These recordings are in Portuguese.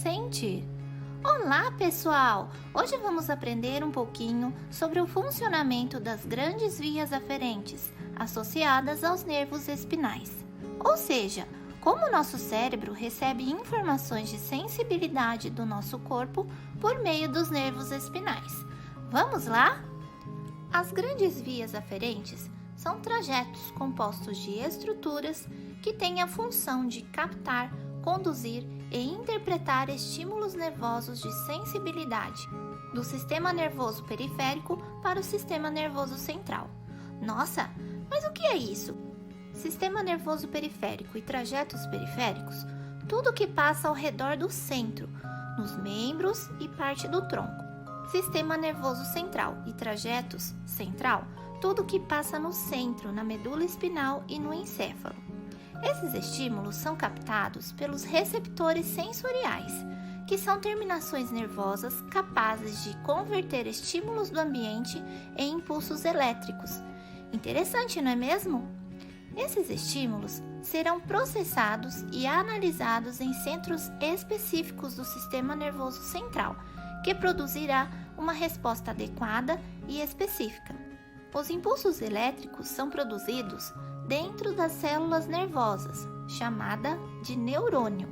sentir. Olá, pessoal! Hoje vamos aprender um pouquinho sobre o funcionamento das grandes vias aferentes associadas aos nervos espinais. Ou seja, como o nosso cérebro recebe informações de sensibilidade do nosso corpo por meio dos nervos espinais. Vamos lá? As grandes vias aferentes são trajetos compostos de estruturas que têm a função de captar, conduzir e interpretar estímulos nervosos de sensibilidade do sistema nervoso periférico para o sistema nervoso central. Nossa, mas o que é isso? Sistema nervoso periférico e trajetos periféricos, tudo que passa ao redor do centro, nos membros e parte do tronco. Sistema nervoso central e trajetos central, tudo que passa no centro, na medula espinal e no encéfalo. Esses estímulos são captados pelos receptores sensoriais, que são terminações nervosas capazes de converter estímulos do ambiente em impulsos elétricos. Interessante, não é mesmo? Esses estímulos serão processados e analisados em centros específicos do sistema nervoso central, que produzirá uma resposta adequada e específica. Os impulsos elétricos são produzidos dentro das células nervosas, chamada de neurônio.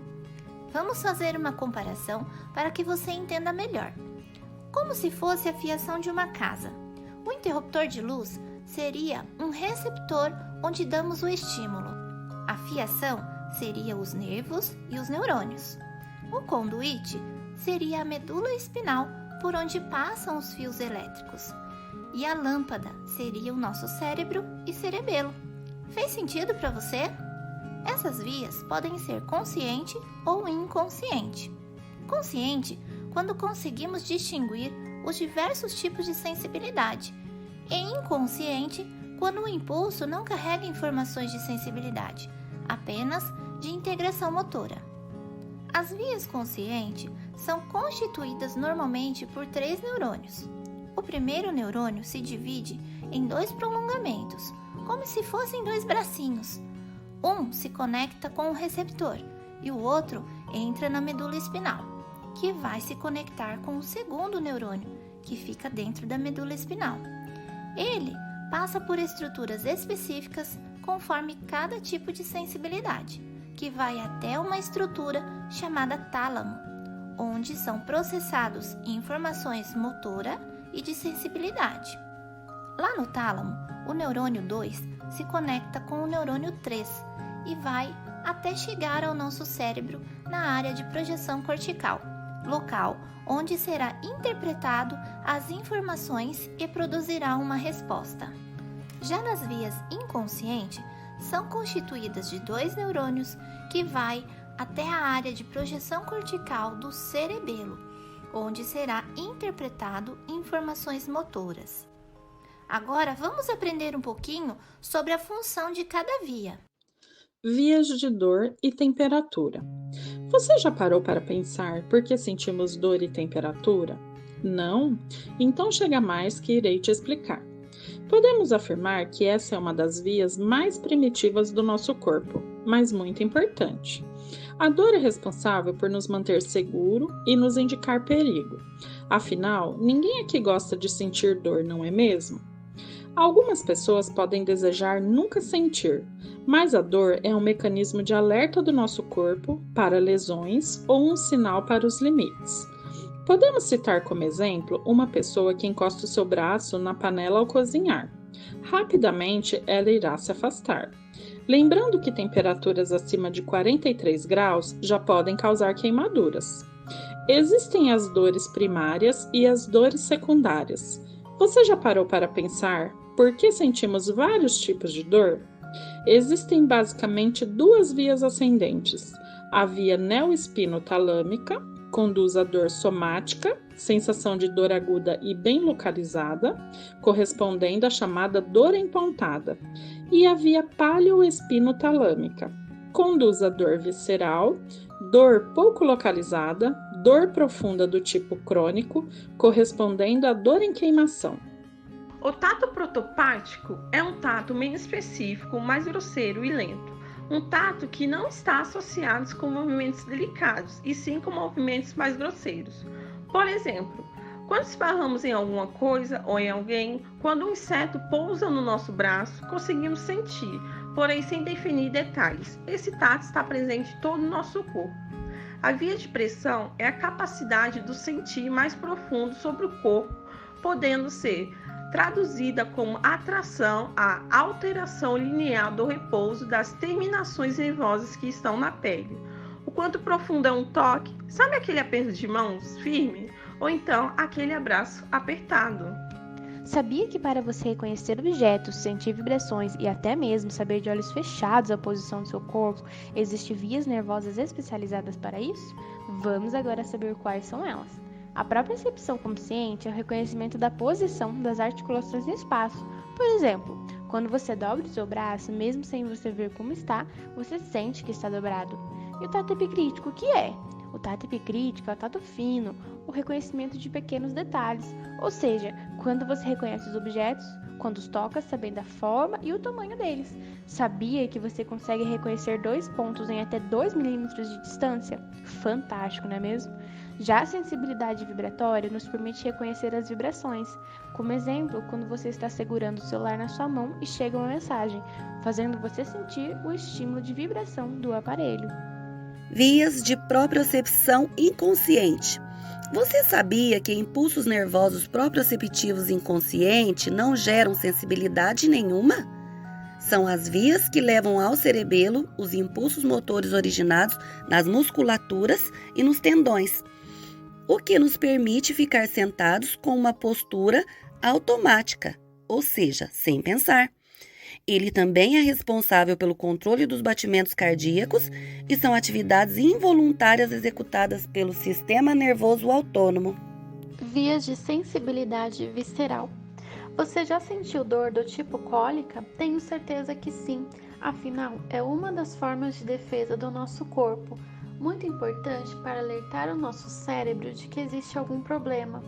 Vamos fazer uma comparação para que você entenda melhor. Como se fosse a fiação de uma casa. O interruptor de luz seria um receptor onde damos o estímulo. A fiação seria os nervos e os neurônios. O conduíte seria a medula espinal por onde passam os fios elétricos. E a lâmpada seria o nosso cérebro e cerebelo. Fez sentido para você? Essas vias podem ser consciente ou inconsciente. Consciente quando conseguimos distinguir os diversos tipos de sensibilidade, e inconsciente quando o impulso não carrega informações de sensibilidade, apenas de integração motora. As vias conscientes são constituídas normalmente por 3 neurônios. O primeiro neurônio se divide em 2 prolongamentos, como se fossem 2 bracinhos. Um se conecta com o receptor e o outro entra na medula espinal, que vai se conectar com o segundo neurônio, que fica dentro da medula espinal. Ele passa por estruturas específicas conforme cada tipo de sensibilidade, que vai até uma estrutura chamada tálamo, onde são processados informações motora e de sensibilidade. Lá no tálamo, o neurônio 2 se conecta com o neurônio 3 e vai até chegar ao nosso cérebro na área de projeção cortical, local onde será interpretado as informações e produzirá uma resposta. Já nas vias inconscientes, são constituídas de 2 neurônios que vai até a área de projeção cortical do cerebelo, onde será interpretado informações motoras. Agora vamos aprender um pouquinho sobre a função de cada via. Vias de dor e temperatura. Você já parou para pensar por que sentimos dor e temperatura? Não? Então chega mais que irei te explicar. Podemos afirmar que essa é uma das vias mais primitivas do nosso corpo, mas muito importante. A dor é responsável por nos manter seguro e nos indicar perigo. Afinal, ninguém aqui gosta de sentir dor, não é mesmo? Algumas pessoas podem desejar nunca sentir, mas a dor é um mecanismo de alerta do nosso corpo para lesões ou um sinal para os limites. Podemos citar como exemplo uma pessoa que encosta o seu braço na panela ao cozinhar. Rapidamente ela irá se afastar. Lembrando que temperaturas acima de 43 graus já podem causar queimaduras. Existem as dores primárias e as dores secundárias. Você já parou para pensar por que sentimos vários tipos de dor? Existem basicamente 2 vias ascendentes. A via neoespinotalâmica conduz à dor somática, sensação de dor aguda e bem localizada, correspondendo à chamada dor empontada, e a via paleoespinotalâmica conduz à dor visceral, dor pouco localizada, dor profunda do tipo crônico, correspondendo à dor em queimação. O tato protopático é um tato menos específico, mais grosseiro e lento, Um tato que não está associado com movimentos delicados, e sim com movimentos mais grosseiros. Por exemplo, quando esbarramos em alguma coisa ou em alguém, quando um inseto pousa no nosso braço, conseguimos sentir, porém sem definir detalhes. Esse tato está presente em todo o nosso corpo. A via de pressão é a capacidade do sentir mais profundo sobre o corpo, podendo ser traduzida como atração à alteração linear do repouso das terminações nervosas que estão na pele. O quanto profundo é um toque, sabe aquele aperto de mãos firme? Ou então aquele abraço apertado? Sabia que para você reconhecer objetos, sentir vibrações e até mesmo saber de olhos fechados a posição do seu corpo, existem vias nervosas especializadas para isso? Vamos agora saber quais são elas. A propriocepção consciente é o reconhecimento da posição das articulações no espaço. Por exemplo, quando você dobra o seu braço, mesmo sem você ver como está, você sente que está dobrado. E o tato epicrítico, o que é? O tato epicrítico é o tato fino, o reconhecimento de pequenos detalhes, ou seja, quando você reconhece os objetos, quando os toca, sabendo a forma e o tamanho deles. Sabia que você consegue reconhecer 2 pontos em até 2 milímetros de distância? Fantástico, não é mesmo? Já a sensibilidade vibratória nos permite reconhecer as vibrações. Como exemplo, quando você está segurando o celular na sua mão e chega uma mensagem, fazendo você sentir o estímulo de vibração do aparelho. Vias de propriocepção inconsciente. Você sabia que impulsos nervosos proprioceptivos inconscientes não geram sensibilidade nenhuma? São as vias que levam ao cerebelo os impulsos motores originados nas musculaturas e nos tendões, o que nos permite ficar sentados com uma postura automática, ou seja, sem pensar. Ele também é responsável pelo controle dos batimentos cardíacos e são atividades involuntárias executadas pelo sistema nervoso autônomo. Vias de sensibilidade visceral. Você já sentiu dor do tipo cólica? Tenho certeza que sim, afinal é uma das formas de defesa do nosso corpo, muito importante para alertar o nosso cérebro de que existe algum problema.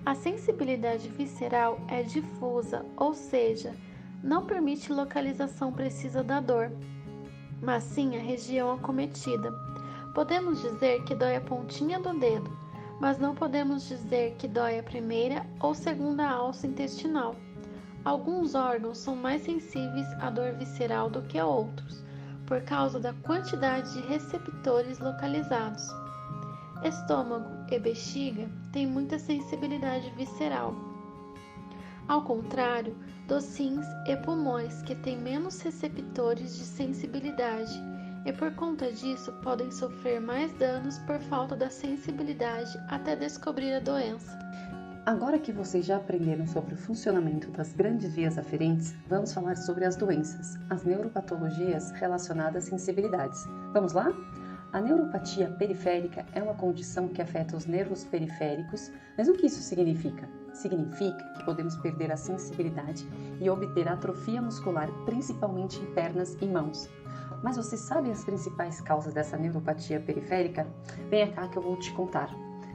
A sensibilidade visceral é difusa, ou seja, não permite localização precisa da dor, mas sim a região acometida. Podemos dizer que dói a pontinha do dedo, mas não podemos dizer que dói a primeira ou segunda alça intestinal. Alguns órgãos são mais sensíveis à dor visceral do que outros, por causa da quantidade de receptores localizados. Estômago e bexiga têm muita sensibilidade visceral. Ao contrário dos rins e pulmões, que têm menos receptores de sensibilidade, e por conta disso podem sofrer mais danos por falta da sensibilidade até descobrir a doença. Agora que vocês já aprenderam sobre o funcionamento das grandes vias aferentes, vamos falar sobre as doenças, as neuropatologias relacionadas a sensibilidades. Vamos lá? A neuropatia periférica é uma condição que afeta os nervos periféricos, mas o que isso significa? Significa que podemos perder a sensibilidade e obter atrofia muscular, principalmente em pernas e mãos. Mas você sabe as principais causas dessa neuropatia periférica? Venha cá que eu vou te contar.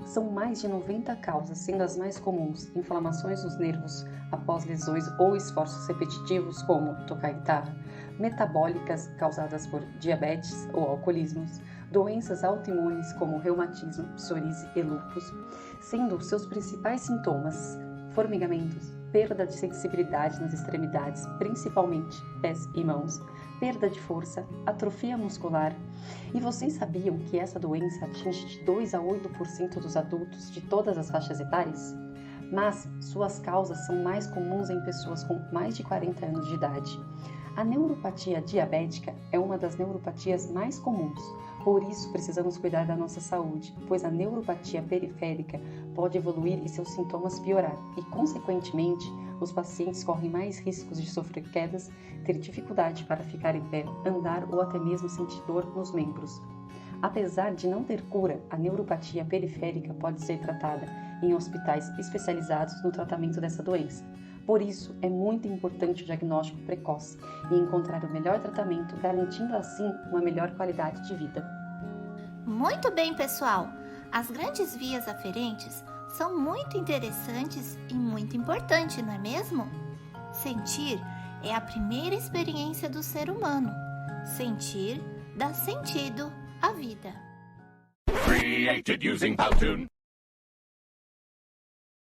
São mais de 90 causas, sendo as mais comuns inflamações dos nervos após lesões ou esforços repetitivos, como tocar guitarra, metabólicas causadas por diabetes ou alcoolismos, doenças autoimunes como reumatismo, psoríase e lúpus, sendo seus principais sintomas formigamentos, perda de sensibilidade nas extremidades, principalmente pés e mãos, perda de força, atrofia muscular. E vocês sabiam que essa doença atinge de 2 a 8% dos adultos de todas as faixas etárias? Mas suas causas são mais comuns em pessoas com mais de 40 anos de idade. A neuropatia diabética é uma das neuropatias mais comuns, por isso precisamos cuidar da nossa saúde, pois a neuropatia periférica pode evoluir e seus sintomas piorar e, consequentemente, os pacientes correm mais riscos de sofrer quedas, ter dificuldade para ficar em pé, andar ou até mesmo sentir dor nos membros. Apesar de não ter cura, a neuropatia periférica pode ser tratada em hospitais especializados no tratamento dessa doença. Por isso, é muito importante o diagnóstico precoce e encontrar o melhor tratamento, garantindo assim uma melhor qualidade de vida. Muito bem, pessoal! As grandes vias aferentes são muito interessantes e muito importantes, não é mesmo? Sentir é a primeira experiência do ser humano. Sentir dá sentido à vida. Created using Powtoon.